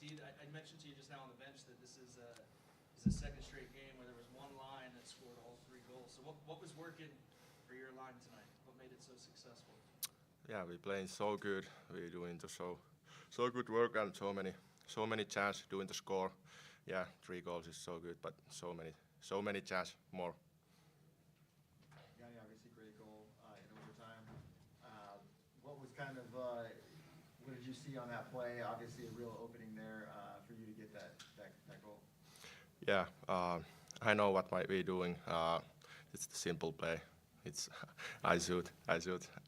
Steve, I mentioned to you just now on the bench that this is a second straight game where there was one line that scored all 3 goals. So what was working for your line tonight? What made it so successful? Yeah, we're playing so good. We're doing the so good work and so many chances doing the score. Yeah, 3 goals is so good, but so many chances more. Yanni, obviously great goal in overtime. What was kind of what did you see on that play? Obviously a real opening there for you to get that goal. Yeah, I know what we're doing. It's the simple play. It's I shoot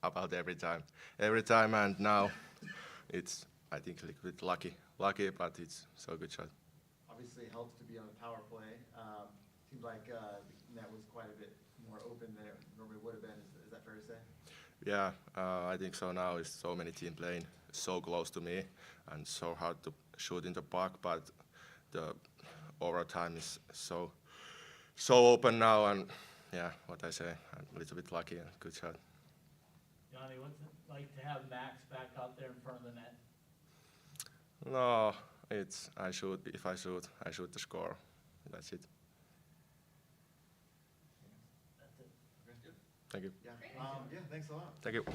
about every time, and now it's I think a little bit lucky, but it's so good shot. Obviously it helps to be on the power play. Seems like the net was quite a bit more open than it normally would have been. Is that fair to say? Yeah, I think so. Now is so many teams playing so close to me, and so hard to shoot in the puck, but the overtime is so open now, and yeah, what I say, I'm a little bit lucky and good shot. Yanni, what's it like to have Max back out there in front of the net? No, it's I shoot. If I shoot the score. That's it. That's it. Okay, good. Thank you. Yeah. Yeah. Thanks a lot. Thank you.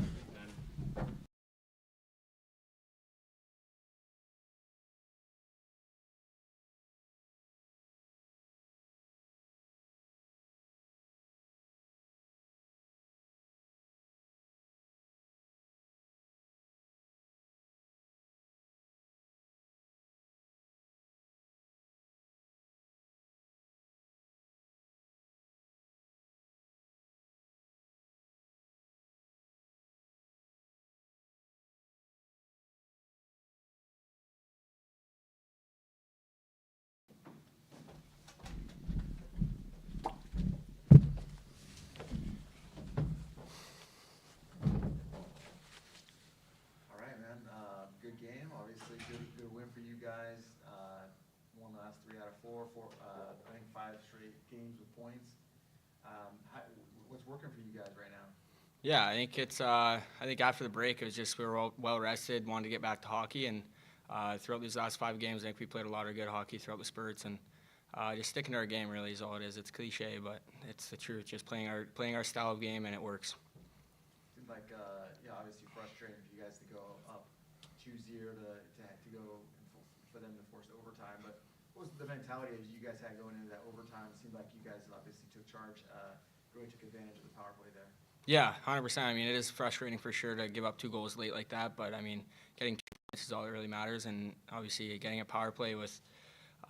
All right, man. Good game. Obviously, good win for you guys. Won the last 3 out of 4. I think 5 straight games with points. What's working for you guys right now? Yeah, I think it's. I think after the break, it was just we were all well rested, wanted to get back to hockey, and throughout these last 5 games, I think we played a lot of good hockey throughout the spurts, and just sticking to our game really is all it is. It's cliche, but it's the truth. Just playing our style of game, and it works. Seemed like obviously frustrating for you guys to go up 2-0 to go and for them to force overtime. But what was the mentality that you guys had going into that overtime? It seemed like you guys obviously took charge, really took advantage of the power play there. Yeah, 100%. I mean, it is frustrating for sure to give up 2 goals late like that, but I mean, getting 2 points is all that really matters, and obviously getting a power play with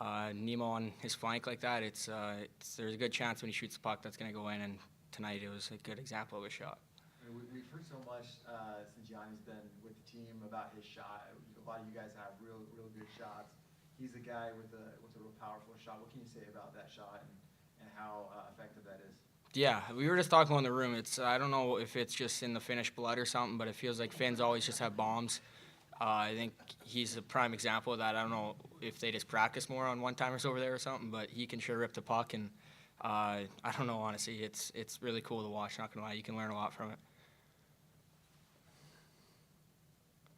Nemo on his flank like that, there's a good chance when he shoots the puck that's going to go in, and tonight it was a good example of a shot. I mean, we've heard so much since Yanni's been with the team about his shot. A lot of you guys have real good shots. He's a guy with a real powerful shot. What can you say about that shot and how effective that is? Yeah, we were just talking in the room. I don't know if it's just in the Finnish blood or something, but it feels like Finns always just have bombs. I think he's a prime example of that. I don't know if they just practice more on one-timers over there or something, but he can sure rip the puck, and I don't know, honestly. It's really cool to watch, not going to lie. You can learn a lot from it.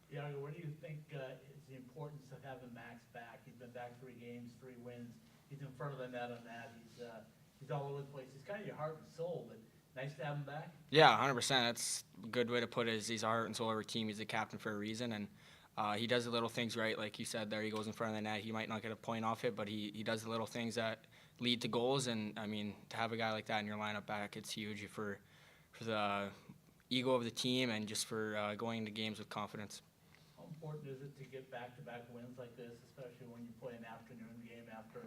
Yanni, what do you think is the importance of having Max back? He's been back 3 games, 3 wins. He's in front of the net on that. He's all over the place. He's kind of your heart and soul, but nice to have him back. Yeah, 100%. That's a good way to put it. He's our heart and soul of our team. He's the captain for a reason, and he does the little things right, like you said there. He goes in front of the net. He might not get a point off it, but he does the little things that lead to goals. And I mean, to have a guy like that in your lineup back, it's huge for the ego of the team and just for going into games with confidence. How important is it to get back-to-back wins like this, especially when you play an afternoon game after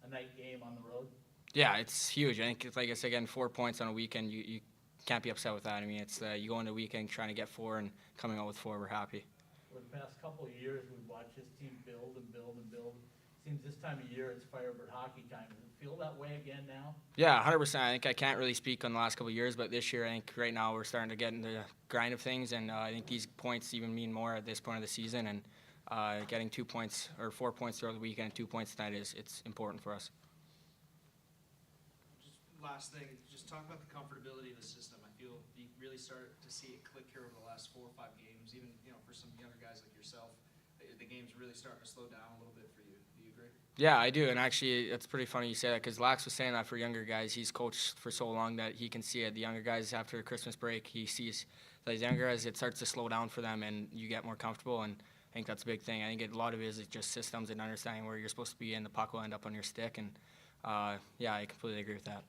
a night game on the road? Yeah, it's huge. I think, like I said, again, 4 points on a weekend, you can't be upset with that. I mean, it's you go into the weekend trying to get 4 and coming out with 4, we're happy. For the past couple of years, we've watched this team build and build and build. Seems this time of year it's Firebird hockey time. Does it feel that way again now? Yeah, 100%. I think I can't really speak on the last couple of years, but this year I think right now we're starting to get in the grind of things, and I think these points even mean more at this point of the season. And getting 2 points or 4 points throughout the weekend, 2 points tonight it's important for us. Just last thing, just talk about the comfortability of the system. I feel you really start to see it click here over the last 4 or 5 games. Even for some younger guys like yourself, the game's really starting to slow down a little bit Yeah, I do, and actually, it's pretty funny you say that because Lax was saying that for younger guys. He's coached for so long that he can see it. The younger guys after Christmas break, he sees those younger guys. It starts to slow down for them, and you get more comfortable. And I think that's a big thing. I think a lot of it is just systems and understanding where you're supposed to be, and the puck will end up on your stick. And yeah, I completely agree with that.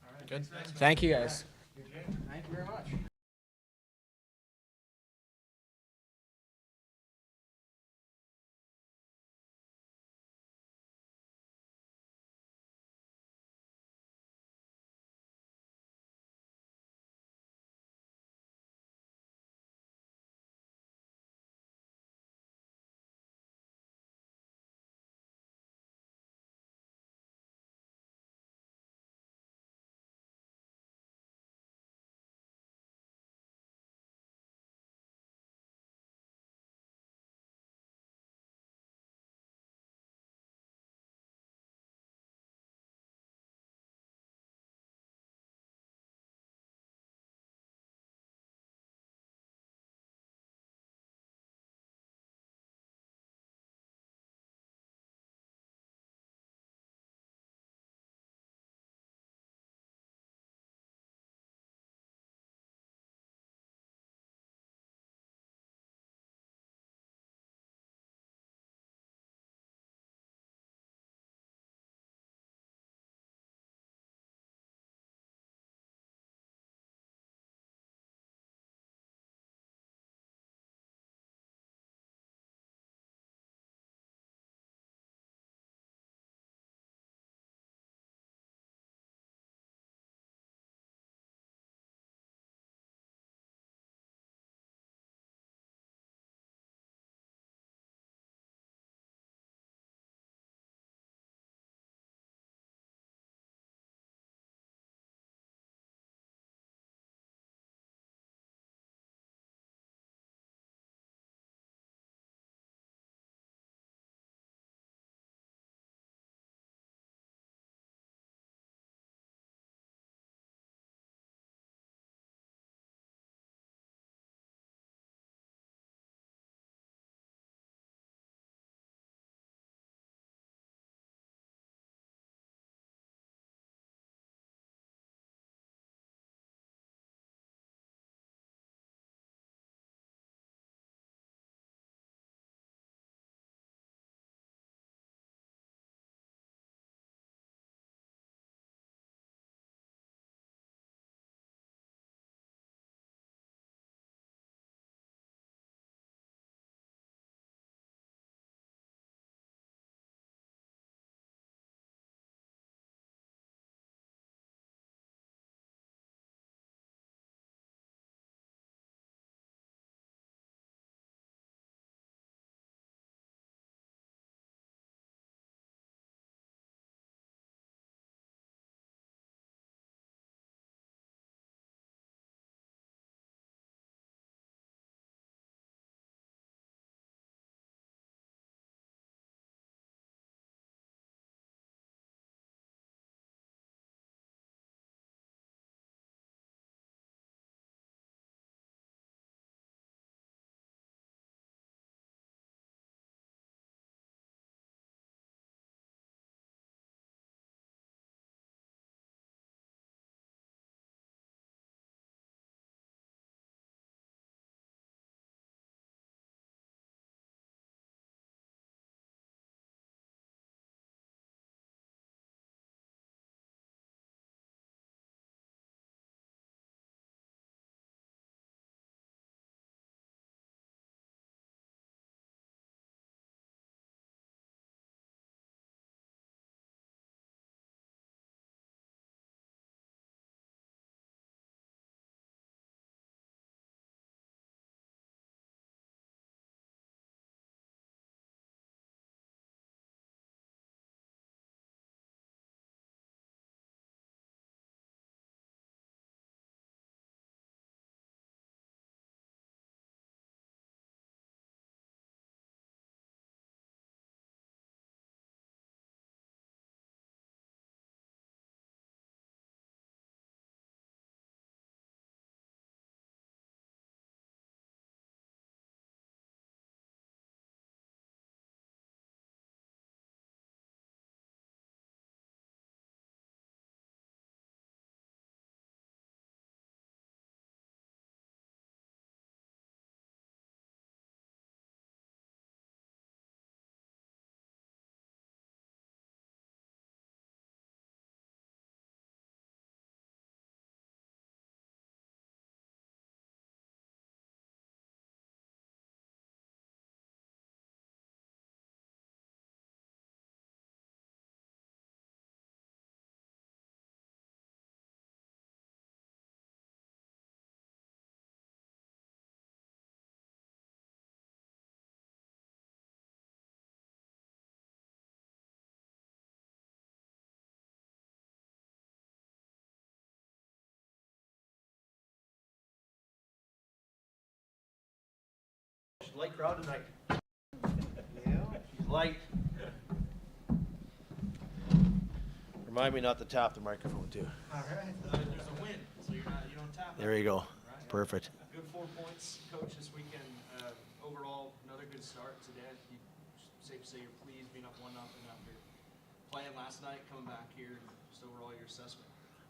All right. Good. Thanks, man. Thank you, guys. Thank you very much. Coach, light crowd tonight. Yeah, she's light. Remind me not to tap the microphone too. All right. There's a win, so you don't tap. There you go. Right. Perfect. Good 4 points, Coach, this weekend. Overall, another good start today. You safe to say you're pleased being up 1-0 after playing last night, coming back here, just overall your assessment.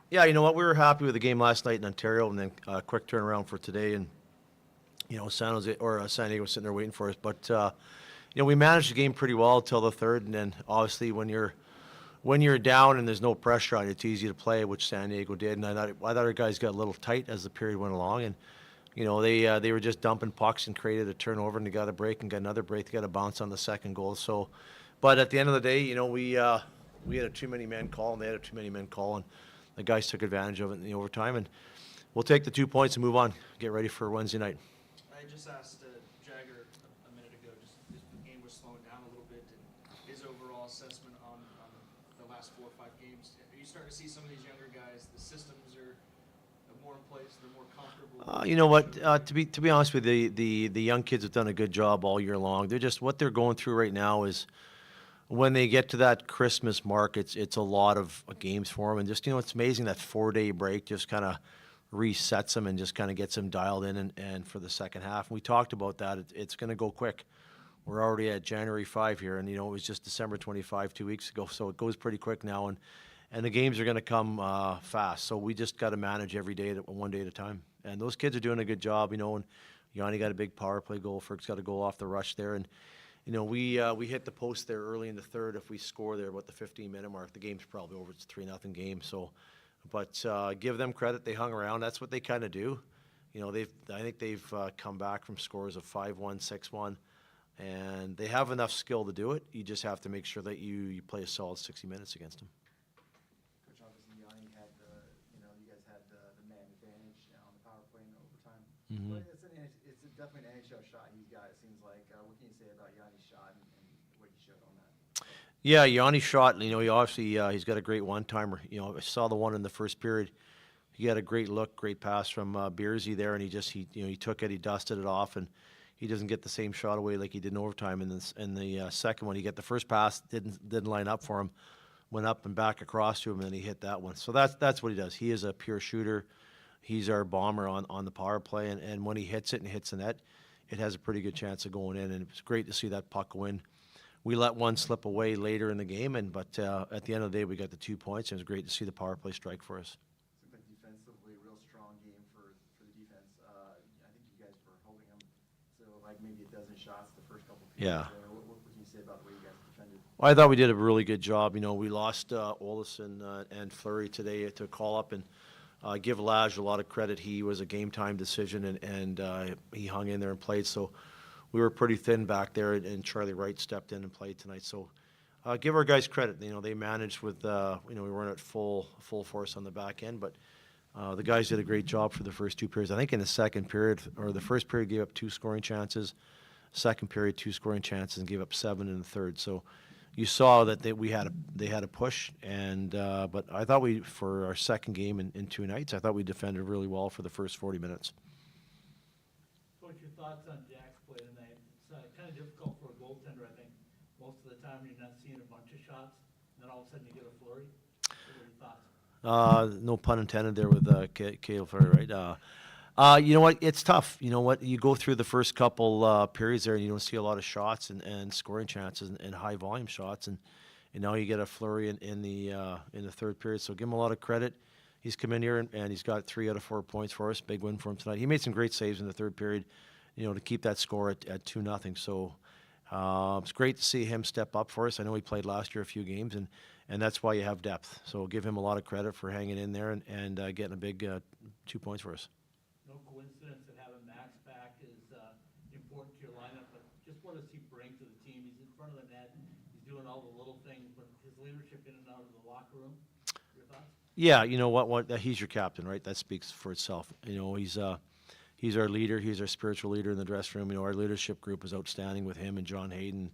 Yeah, you know what? We were happy with the game last night in Ontario, and then a quick turnaround for today. And you know, San Diego was sitting there waiting for us. But you know, we managed the game pretty well until the third, and then obviously when you're down and there's no pressure on you, it's easy to play, which San Diego did. And I thought our guys got a little tight as the period went along, and you know, they were just dumping pucks and created a turnover, and they got a break and got another break. They got a bounce on the second goal. So, but at the end of the day, you know, we had a too many men call, and they had a too many men call, and the guys took advantage of it in the overtime. And we'll take the 2 points and move on. Get ready for Wednesday night. I just asked Jagger a minute ago, just the game was slowing down a little bit, and his overall assessment on the last 4 or 5 games. Are you starting to see some of these younger guys, the systems are more in place, they're more comfortable? You know what? To be honest with you, the young kids have done a good job all year long. They're just what they're going through right now is when they get to that Christmas mark, it's a lot of games for them, and just you know, it's amazing that 4-day break just kind of resets them and just kind of gets them dialed in and for the second half. And we talked about that. It's going to go quick. We're already at January 5 here, and you know it was just December 25 2 weeks ago, so it goes pretty quick now, and the games are going to come fast. So we just got to manage every day, one day at a time. And those kids are doing a good job, you know. And Yanni got a big power play goal. Ferg's got a goal off the rush there, and you know we hit the post there early in the third. If we score there about the 15-minute mark, the game's probably over. It's a 3-0 game. So, but give them credit. They hung around. That's what they kind of do. You know, I think they've come back from scores of 5-1, 6-1. And they have enough skill to do it. You just have to make sure that you play a solid 60 minutes against them. Coach, obviously Yanni had you guys had the man advantage on the power play in overtime. Mhm. But it's definitely an NHL shot he's got, it seems like. What can you say about Yanni's shot and what he showed on that? Yeah, Yanni's shot, you know, he obviously, he's got a great one-timer. You know, I saw the one in the first period. He had a great look, great pass from Beersy there, and he took it, he dusted it off, and he doesn't get the same shot away like he did in overtime. In the second one, he got the first pass, didn't line up for him, went up and back across to him, and then he hit that one. So that's what he does. He is a pure shooter. He's our bomber on the power play, and when he hits it and hits the net, it has a pretty good chance of going in, and it's great to see that puck go in. We let one slip away later in the game, but at the end of the day, we got the 2 points, and it was great to see the power play strike for us. Seems like defensively, real strong game for the defense. I think you guys were holding them to like maybe a dozen shots the first couple of Yeah. periods. What can you say about the way you guys defended? Well, I thought we did a really good job. You know, we lost Olesen and Fleury today to call up and give Laj a lot of credit. He was a game-time decision, and he hung in there and played. So we were pretty thin back there, and Charlie Wright stepped in and played tonight. So give our guys credit. You know, they managed with, we weren't at full force on the back end, but the guys did a great job for the first 2 periods. I think in the second period, or the first period, gave up 2 scoring chances. Second period, 2 scoring chances, and gave up 7 in the third. So you saw that they had a push, and but I thought for our second game in 2 nights, I thought we defended really well for the first 40 minutes. Coach, your thoughts on Jack's play tonight? It's kind of difficult for a goaltender, I think. Most of the time, you're not seeing a bunch of shots, and then all of a sudden you get a flurry. What are your thoughts? No pun intended there with Cale Fleury, right? You know what? It's tough. You know what? You go through the first couple periods there, and you don't see a lot of shots and scoring chances and high volume shots, and now you get a flurry in the third period. So give him a lot of credit. He's come in here and he's got 3 out of 4 points for us. Big win for him tonight. He made some great saves in the third period, you know, to keep that score at 2-0. So it's great to see him step up for us. I know he played last year a few games, and that's why you have depth. So give him a lot of credit for hanging in there and getting a big 2 points for us. No coincidence that having Max back is important to your lineup, but just what does he bring to the team? He's in front of the net, he's doing all the little things, but his leadership in and out of the locker room, your thoughts? Yeah, you know what? He's your captain, right? That speaks for itself. You know, he's our leader. He's our spiritual leader in the dressing room. You know, our leadership group is outstanding with him and John Hayden,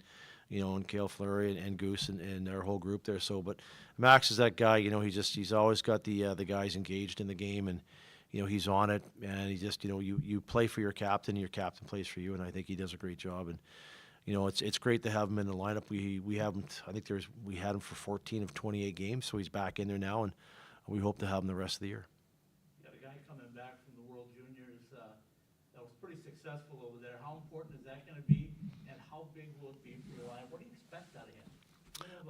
you know, and Cale Fleury and Goose and our whole group there. So, but Max is that guy. You know, he's always got the guys engaged in the game, and he's on it, and he just, you play for your captain plays for you, and I think he does a great job. And it's great to have him in the lineup. We haven't, I think we had him for 14 of 28 games, so he's back in there now, and we hope to have him the rest of the year. You got a guy coming back from the World Juniors, that was pretty successful over there. How important is that gonna be, and how big will it be for your line? What do you expect out of him?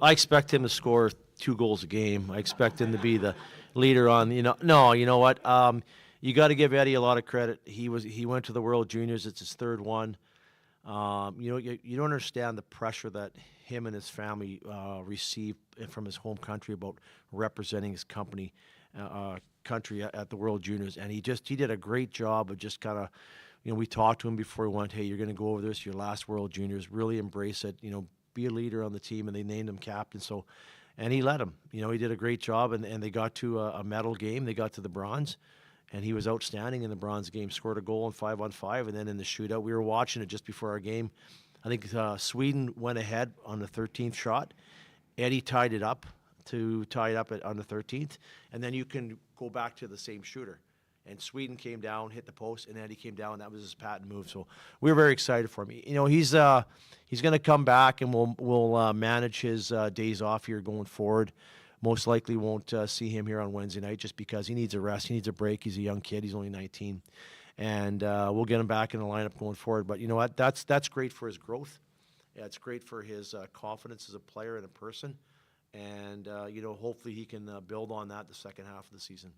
I expect him to score 2 goals a game. I expect him to be the leader on, no, you know what? You got to give Eddie a lot of credit. He went to the World Juniors. It's his 3rd one. You don't understand the pressure that him and his family receive from his home country about representing his country at the World Juniors. And he did a great job of just kind of, we talked to him before he went, hey, you're going to go over this, your last World Juniors, really embrace it, be a leader on the team, and they named him captain. So, and he let him. He did a great job, and they got to a medal game. They got to the bronze, and he was outstanding in the bronze game. Scored a goal in 5-on-5, and then in the shootout, we were watching it just before our game. I think Sweden went ahead on the 13th shot. Eddie tied it up on the 13th, and then you can go back to the same shooter. And Sweden came down, hit the post, and Eddie came down, and that was his patent move. So we were very excited for him. He's going to come back, and we'll manage his days off here going forward. Most likely won't see him here on Wednesday night just because he needs a rest. He needs a break. He's a young kid. He's only 19. And we'll get him back in the lineup going forward. But you know what? That's great for his growth. Yeah, it's great for his confidence as a player and a person. And, hopefully he can build on that the second half of the season.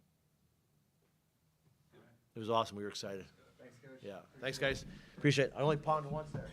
It was awesome. We were excited. Thanks, Coach. Yeah. Thanks, guys. Appreciate it. I only pounded once there.